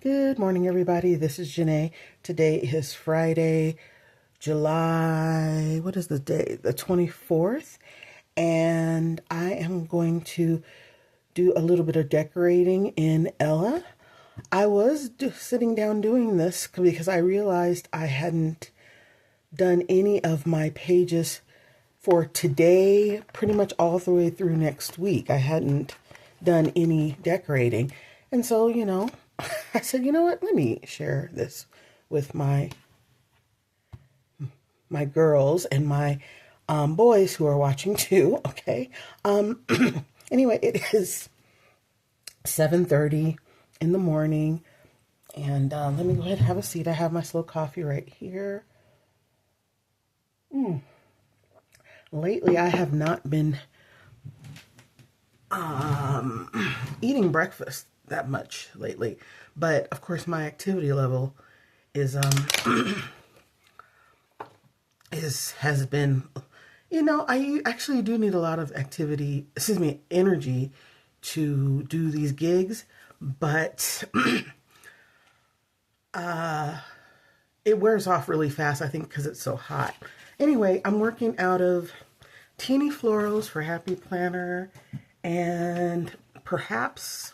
Good morning, everybody. This is Janae. Today is Friday, July, what is the day? The 24th. And I am going to do a little bit of decorating in Ella. I was sitting down doing this because I realized I hadn't done any of my pages for today, pretty much all the way through next week. I hadn't done any decorating. And so, I said, you know what? Let me share this with my girls and my boys who are watching too. Okay. Anyway, it is 7:30 in the morning, and let me go ahead and have a seat. I have my slow coffee right here. Lately, I have not been eating breakfast that much lately, but of course my activity level is has been, I actually do need a lot of energy to do these gigs, but it wears off really fast, I think, because it's so hot. Anyway, I'm working out of Teeny Florals for Happy Planner and perhaps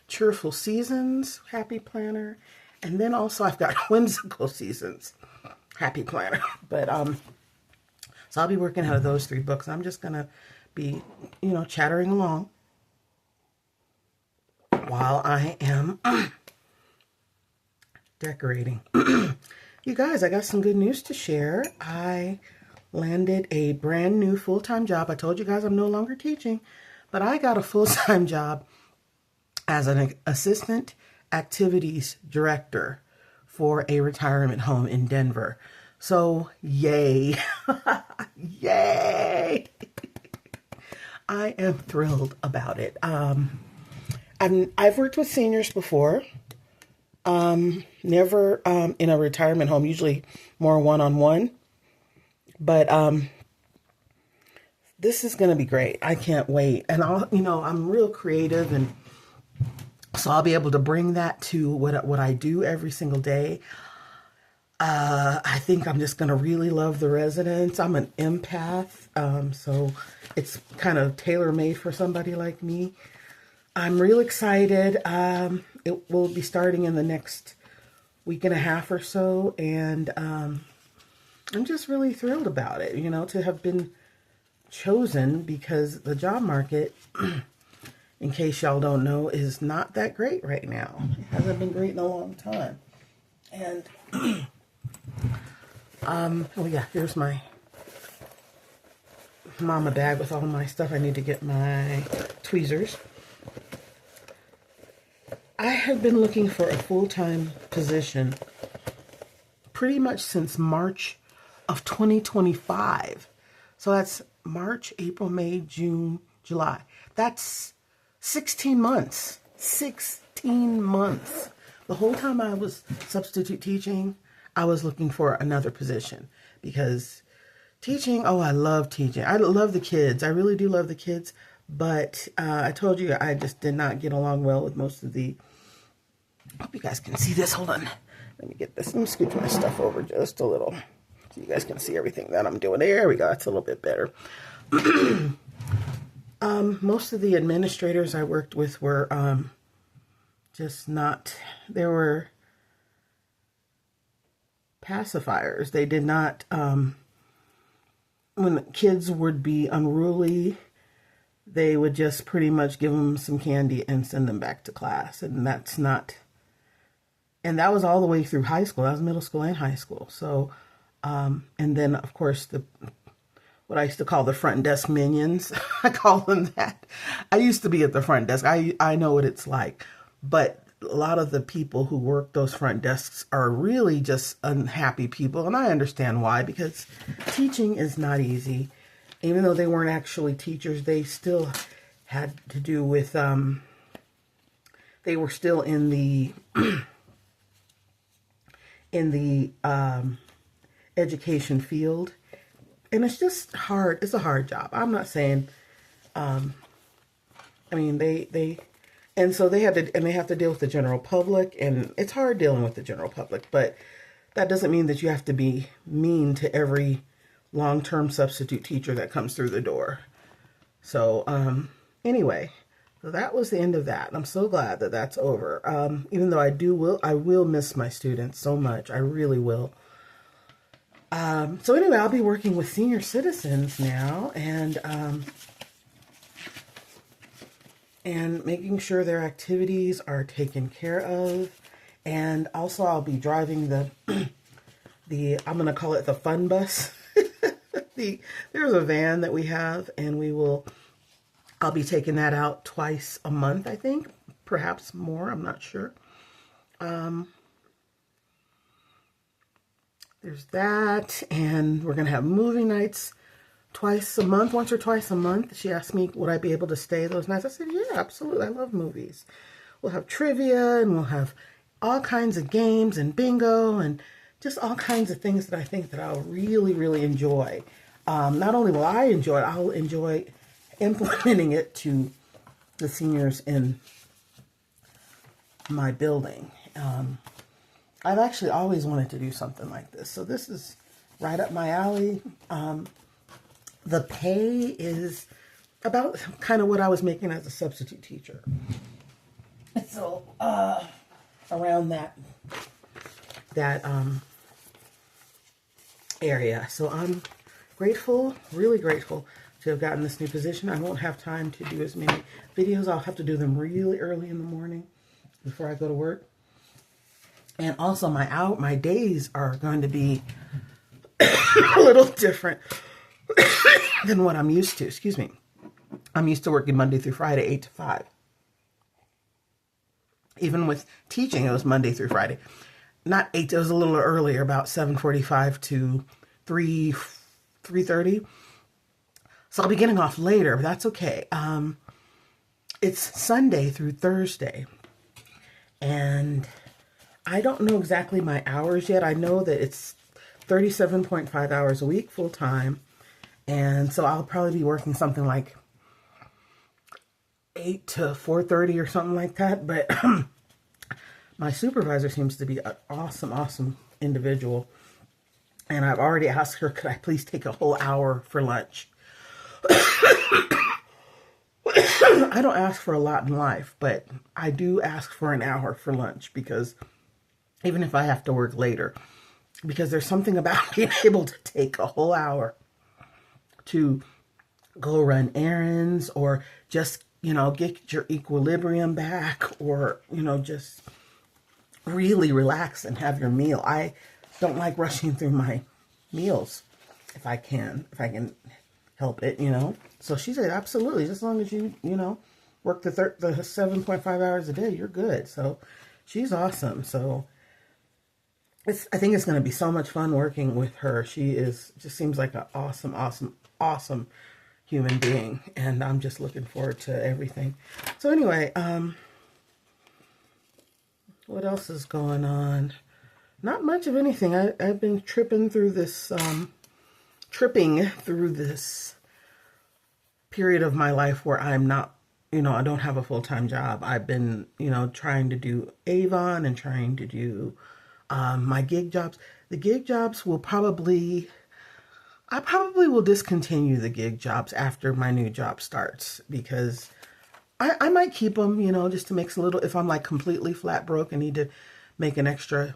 Cheerful Seasons Happy Planner, and then also I've got Whimsical Seasons Happy Planner. But so I'll be working out of those three books. I'm just gonna be, chattering along while I am decorating. You guys, I got some good news to share. I landed a brand new full-time job. I told you guys I'm no longer teaching, but I got a full-time job as an assistant activities director for a retirement home in Denver. So, yay. Yay. I am thrilled about it. I've worked with seniors before. Never in a retirement home, usually more one-on-one. But this is going to be great. I can't wait. And I'm real creative, and so I'll be able to bring that to what I do every single day. I think I'm just going to really love the residents. I'm an empath, so it's kind of tailor-made for somebody like me. I'm real excited. It will be starting in the next week and a half or so, and I'm just really thrilled about it, to have been chosen, because the job market, in case y'all don't know, is not that great right now. It hasn't been great in a long time. And oh yeah, here's my mama bag with all my stuff. I need to get my tweezers. I have been looking for a full-time position pretty much since March of 2025. So that's March, April, May, June, July. That's 16 months. 16 months. The whole time I was substitute teaching, I was looking for another position, because teaching, I love teaching. I love the kids. I really do love the kids. But I told you I just did not get along well with most of the... I hope you guys can see this. Hold on. Let me get this. Let me scooch my stuff over just a little so you guys can see everything that I'm doing. There we go. That's a little bit better. Most of the administrators I worked with were just not... They were pacifiers. They did not... when kids would be unruly, they would just pretty much give them some candy and send them back to class. And that's not... And that was all the way through high school. That was middle school and high school. So, and then, of course, what I used to call the front desk minions. I call them that. I used to be at the front desk. I know what it's like. But a lot of the people who work those front desks are really just unhappy people. And I understand why, because teaching is not easy. Even though they weren't actually teachers, they still had to do with, they were still in the, education field. And it's just hard. It's a hard job. I'm not saying, I mean, they And so they have to deal with the general public, and it's hard dealing with the general public, but that doesn't mean that you have to be mean to every long-term substitute teacher that comes through the door. So, anyway, so that was the end of that. I'm so glad that that's over. Even though I will miss my students so much. I really will. So anyway, I'll be working with senior citizens now, and making sure their activities are taken care of. And also I'll be driving I'm going to call it the fun bus. There's a van that we have, and I'll be taking that out twice a month, I think, perhaps more, I'm not sure. There's that, and we're going to have movie nights once or twice a month. She asked me, would I be able to stay those nights? I said, yeah, absolutely. I love movies. We'll have trivia, and we'll have all kinds of games and bingo and just all kinds of things that I think that I'll really, really enjoy. Not only will I enjoy it, I'll enjoy implementing it to the seniors in my building. I've actually always wanted to do something like this. So this is right up my alley. The pay is about kind of what I was making as a substitute teacher. So, around that area. So I'm grateful, really grateful to have gotten this new position. I won't have time to do as many videos. I'll have to do them really early in the morning before I go to work. And also my days are going to be a little different than what I'm used to. Excuse me. I'm used to working Monday through Friday, 8 to 5. Even with teaching, it was Monday through Friday. Not 8, it was a little earlier, about 7:45 to 3:30. So I'll be getting off later, but that's okay. It's Sunday through Thursday. And I don't know exactly my hours yet. I know that it's 37.5 hours a week full time. And so I'll probably be working something like 8 to 4:30 or something like that. But my supervisor seems to be an awesome, awesome individual. And I've already asked her, could I please take a whole hour for lunch? I don't ask for a lot in life, but I do ask for an hour for lunch, because even if I have to work later, because there's something about being able to take a whole hour to go run errands, or just, get your equilibrium back, or, just really relax and have your meal. I don't like rushing through my meals if I can help it, So she said, absolutely, just as long as you, work the 7.5 hours a day, you're good. So she's awesome. So I think it's going to be so much fun working with her. She just seems like an awesome, awesome, awesome human being. And I'm just looking forward to everything. So anyway, what else is going on? Not much of anything. I've been tripping through this period of my life where I'm not, I don't have a full-time job. I've been, trying to do Avon and trying to do my gig jobs. The gig jobs I probably will discontinue the gig jobs after my new job starts, because I might keep them, just to make a little, if I'm like completely flat broke and need to make an extra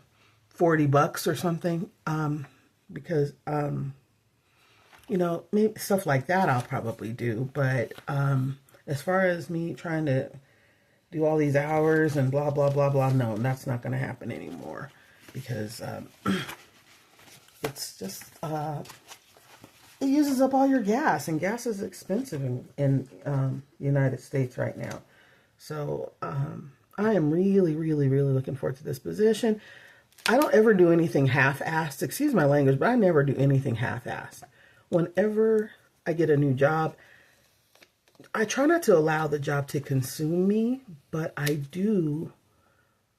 $40 or something, because, maybe stuff like that I'll probably do. But as far as me trying to do all these hours and blah, blah, blah, blah, no, that's not going to happen anymore, because it's just, it uses up all your gas, and gas is expensive in the United States right now. So I am really, really, really looking forward to this position. I don't ever do anything half-assed. Excuse my language, but I never do anything half-assed. Whenever I get a new job, I try not to allow the job to consume me, but I do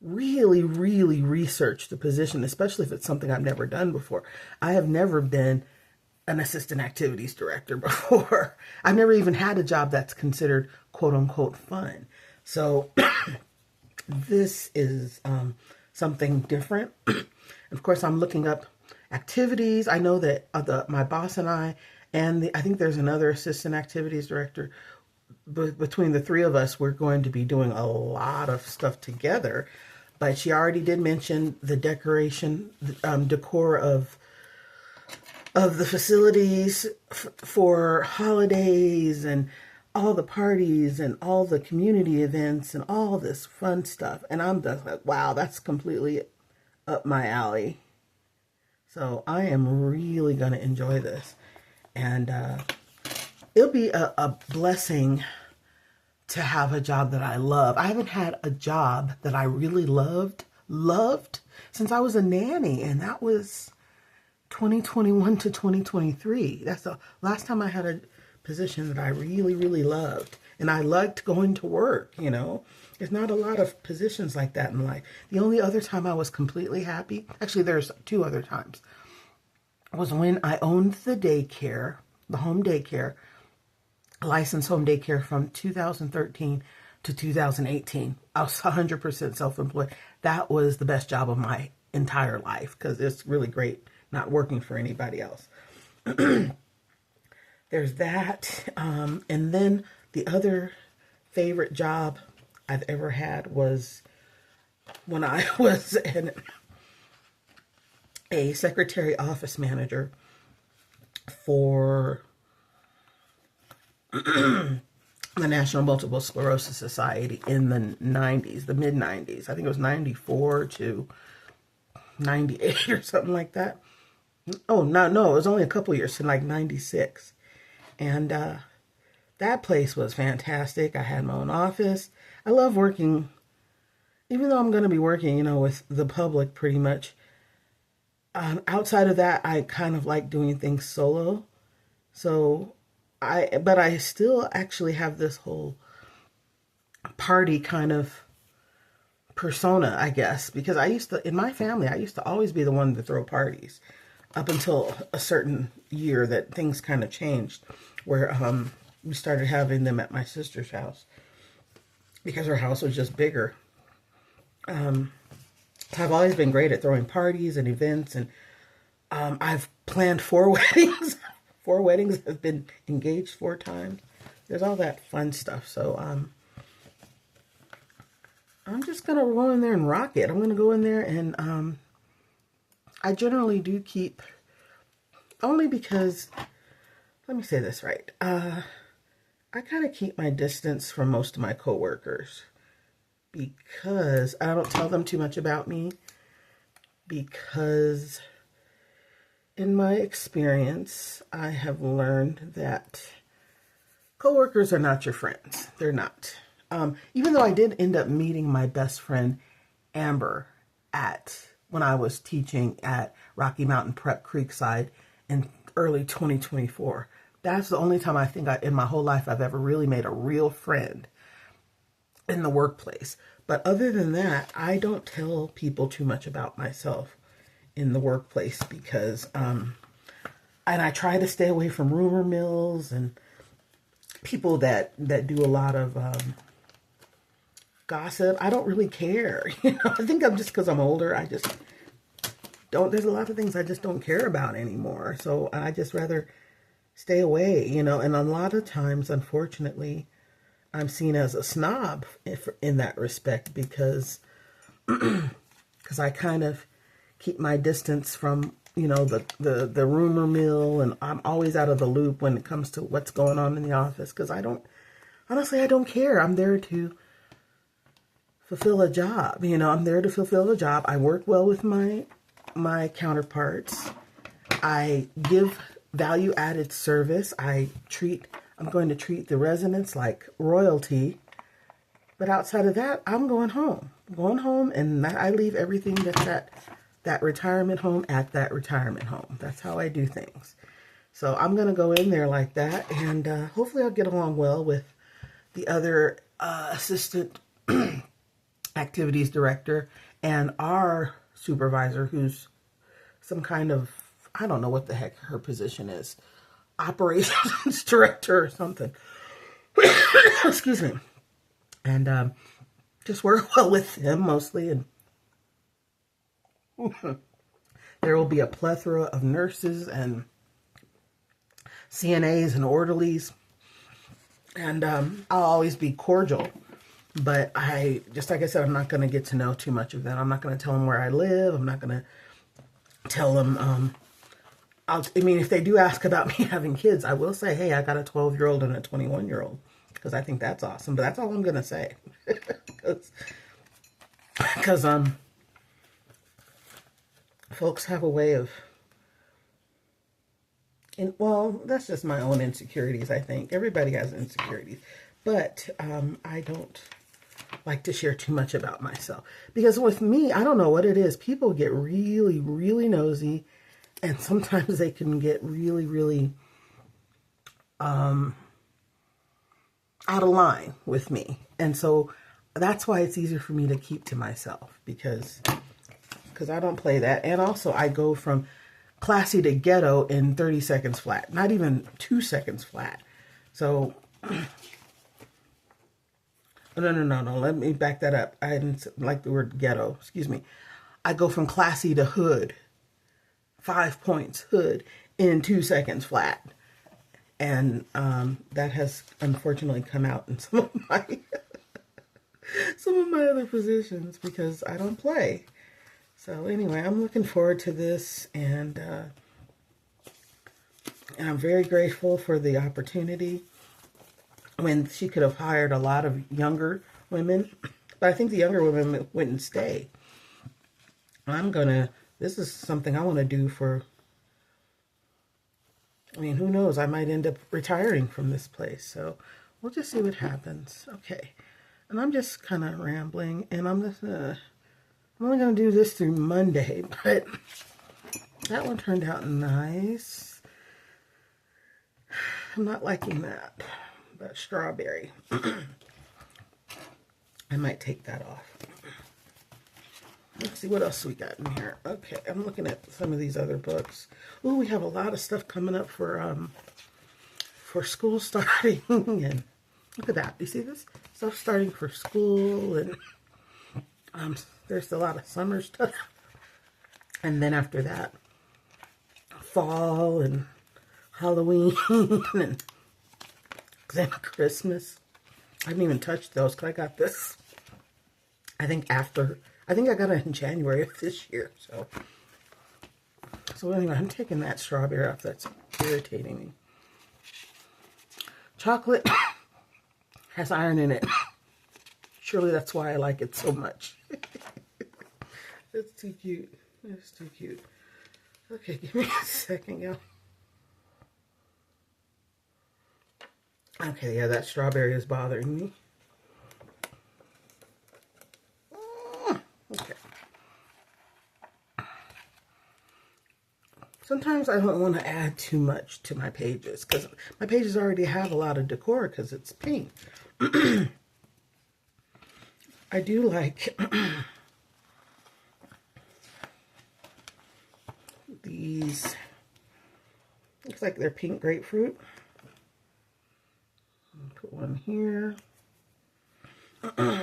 really, really research the position, especially if it's something I've never done before. I have never been an assistant activities director before. I've never even had a job that's considered quote unquote fun. So this is something different. Of course, I'm looking up activities. I know that my boss and I think there's another assistant activities director. Between the three of us, we're going to be doing a lot of stuff together. But she already did mention the decoration, decor of the facilities for holidays and all the parties and all the community events and all this fun stuff. And I'm just like, wow, that's completely up my alley. So I am really going to enjoy this. And it'll be a blessing to have a job that I love. I haven't had a job that I really loved since I was a nanny. And that was 2021 to 2023. That's the last time I had a position that I really, really loved. And I liked going to work, you know. There's not a lot of positions like that in life. The only other time I was completely happy, actually there's 2 other times, was when I owned the daycare, the home daycare, licensed home daycare from 2013 to 2018. I was 100% self-employed. That was the best job of my entire life because it's really great not working for anybody else. There's that. And then the other favorite job I've ever had was when I was a secretary office manager for the National Multiple Sclerosis Society in the 90s, the mid 90s. I think it was 94 to 98 or something like that. Oh, no, it was only a couple years, in like 96. And that place was fantastic. I had my own office. I love working, even though I'm going to be working, you know, with the public pretty much. Outside of that, I kind of like doing things solo. But I still actually have this whole party kind of persona, I guess, because in my family, I used to always be the one to throw parties up until a certain year that things kind of changed where we started having them at my sister's house because her house was just bigger. I've always been great at throwing parties and events, and I've planned 4 weddings. 4 weddings. I've been engaged 4 times. There's all that fun stuff. So I'm just going to go in there and rock it. I'm going to go in there and I generally do keep, only because, let me say this right. I kind of keep my distance from most of my coworkers because I don't tell them too much about me, because in my experience, I have learned that coworkers are not your friends. They're not. Even though I did end up meeting my best friend, Amber, when I was teaching at Rocky Mountain Prep Creekside in early 2024. That's the only time I think in my whole life I've ever really made a real friend in the workplace. But other than that, I don't tell people too much about myself in the workplace because, and I try to stay away from rumor mills and people that do a lot of gossip. I don't really care. You know, I think because I'm older, I just don't, there's a lot of things I just don't care about anymore. So I just rather stay away, you know, and a lot of times, unfortunately, I'm seen as a snob in that respect because I kind of keep my distance from, you know, the rumor mill, and I'm always out of the loop when it comes to what's going on in the office because I don't care. I'm there to fulfill a job. You know, I'm there to fulfill a job. I work well with my counterparts. I give value-added service. I'm going to treat the residents like royalty. But outside of that, I'm going home. And I leave everything that's at that retirement home at that retirement home. That's how I do things. So I'm going to go in there like that, and hopefully I'll get along well with the other assistant activities director and our supervisor, who's some kind of, I don't know what the heck her position is, operations director or something. Excuse me. and just work well with them mostly. And there will be a plethora of nurses and CNAs and orderlies, and I'll always be cordial. But just like I said, I'm not going to get to know too much of them. I'm not going to tell them where I live. I'm not going to tell them. I mean, if they do ask about me having kids, I will say, hey, I got a 12-year-old and a 21-year-old, because I think that's awesome. But that's all I'm going to say. Because folks have a way of, well, that's just my own insecurities, I think. Everybody has insecurities. But I don't like to share too much about myself. Because with me, I don't know what it is. People get really, really nosy. And sometimes they can get really, really out of line with me. And so that's why it's easier for me to keep to myself. Because I don't play that. And also I go from classy to ghetto in 30 seconds flat. Not even 2 seconds flat. So, no. Let me back that up. I didn't like the word ghetto. Excuse me. I go from classy to hood. 5 points hood in 2 seconds flat. And that has unfortunately come out in some of my other positions, because I don't play. So anyway, I'm looking forward to this, and I'm very grateful for the opportunity. When she could have hired a lot of younger women, but I think the younger women wouldn't stay. This is something I want to do for, I mean, who knows? I might end up retiring from this place. So we'll just see what happens. Okay. And I'm just kind of rambling, and I'm only going to do this through Monday, but that one turned out nice. I'm not liking that strawberry. I might take that off. Let's see what else we got in here. Okay, I'm looking at some of these other books. Ooh, we have a lot of stuff coming up for school starting, and look at that. You see this stuff starting for school, and there's a lot of summer stuff, and then after that, fall and Halloween and then Christmas. I haven't even touched those because I got this. I think I got it in January of this year. So anyway, I'm taking that strawberry off. That's irritating me. Chocolate has iron in it. Surely that's why I like it so much. That's too cute. That's too cute. Okay, give me a second, y'all. Okay, yeah, that strawberry is bothering me. Okay. Sometimes I don't want to add too much to my pages, because my pages already have a lot of decor because it's pink. I do like these. Looks like they're pink grapefruit. Put one here. Come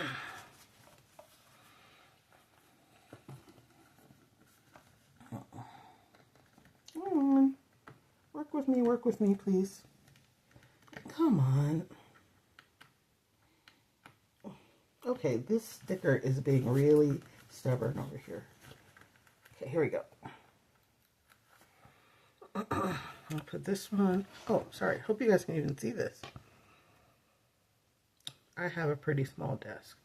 on. Work with me, please. Come on. Okay, this sticker is being really stubborn over here. Okay, here we go. I'll put this one. Oh, sorry. Hope you guys can even see this. I have a pretty small desk.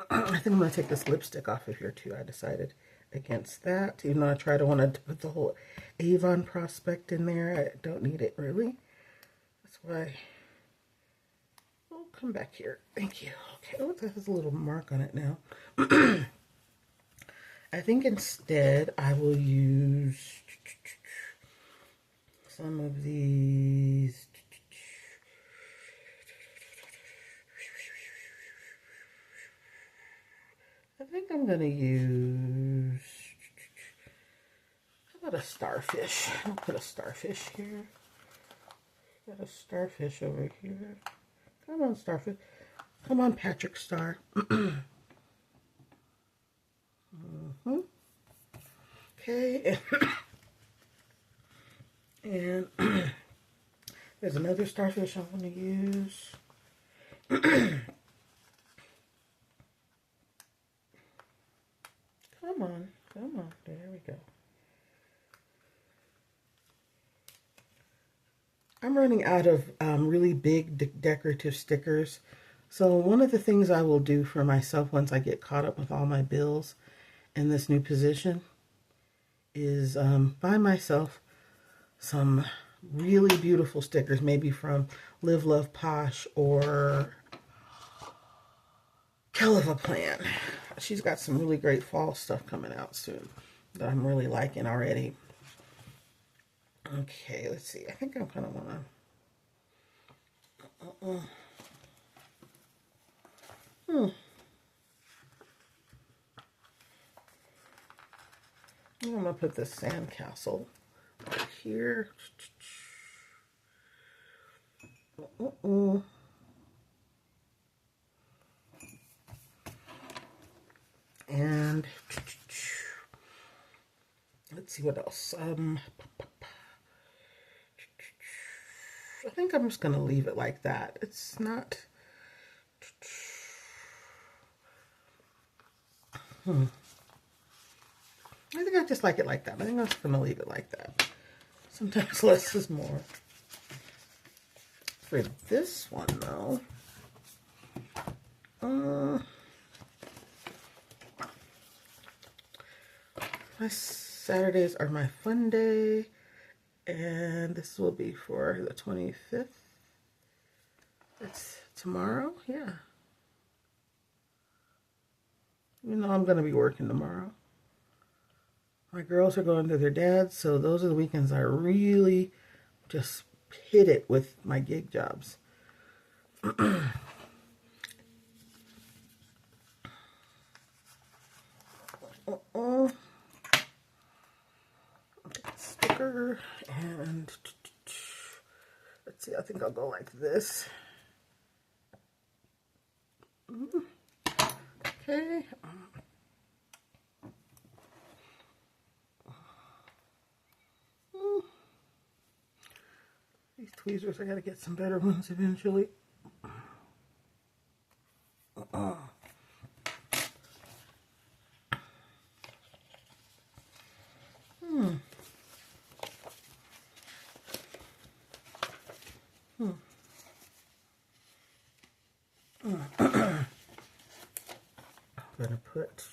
I think I'm going to take this lipstick off of here too. I decided against that. Even though I wanted to put the whole Avon prospect in there. I don't need it really. That's why. Oh, come back here. Thank you. Okay. Oh, that has a little mark on it now. I think instead I will use some of these. I think I'm going to use, how about a starfish? I'll put a starfish here. Got a starfish over here. Come on, Starfish. Come on, Patrick Star. Okay. And there's another starfish I want to use. Come on. Come on. There we go. I'm running out of really big decorative stickers. So one of the things I will do for myself once I get caught up with all my bills in this new position is buy myself some really beautiful stickers, maybe from Live Love Posh or Kelva Plan. She's got some really great fall stuff coming out soon that I'm really liking already. Okay, let's see. I think I kind of want to... I'm going to put this sandcastle right here. And let's see what else. I think I'm just going to leave it like that. It's not... I think I just like it like that. I think I'm just going to leave it like that. Sometimes less is more. For this one, though, my Saturdays are my fun day, and this will be for the 25th. It's tomorrow, yeah. You know I'm going to be working tomorrow. My girls are going to their dad's, so those are the weekends I really just hit it with my gig jobs. Sticker, and let's see, I think I'll go like this. Okay. These tweezers, I gotta get some better ones eventually. I'm gonna put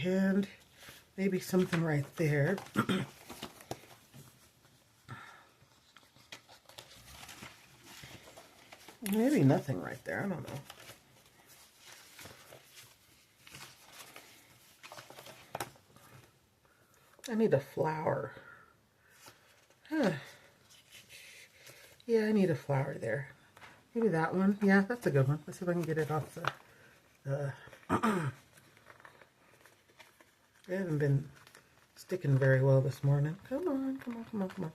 and maybe something right there. Maybe nothing right there. I don't know. I need a flower. Huh. Yeah, I need a flower there. Maybe that one. Yeah, that's a good one. Let's see if I can get it off the it hasn't been sticking very well this morning. Come on, come on, come on, come on.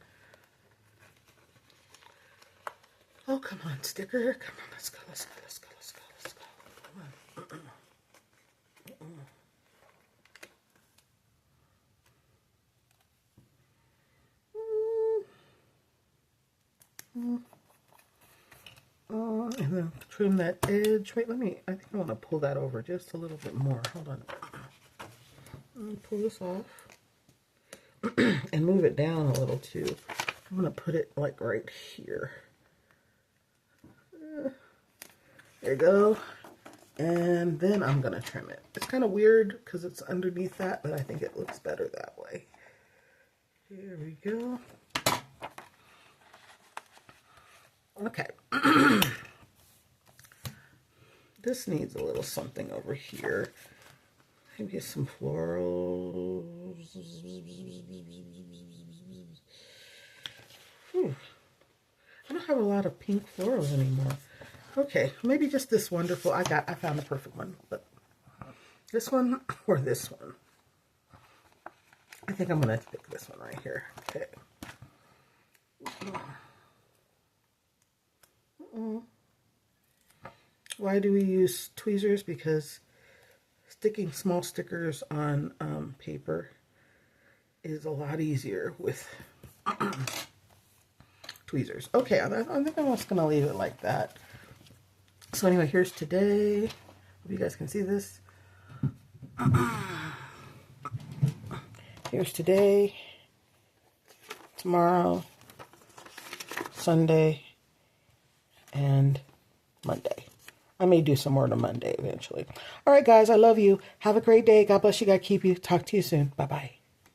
Oh, come on, sticker. Come on, let's go, let's go, let's go, let's go, let's go. Come on. And then trim that edge. Wait, I think I want to pull that over just a little bit more. Hold on. Pull this off and move it down a little too. I'm going to put it like right here. There you go. And then I'm going to trim it. It's kind of weird because it's underneath that, but I think it looks better that way. Here we go. Okay. This needs a little something over here. Maybe some florals. I don't have a lot of pink florals anymore. Okay, maybe just this wonderful. I found the perfect one, but this one or this one. I think I'm going to pick this one right here. Okay. Why do we use tweezers? Because sticking small stickers on paper is a lot easier with tweezers. Okay, I think I'm just going to leave it like that. So anyway, here's today. Hope you guys can see this. Here's today, tomorrow, Sunday, and Monday. I may do some more on Monday eventually. All right, guys, I love you. Have a great day. God bless you. God keep you. Talk to you soon. Bye-bye.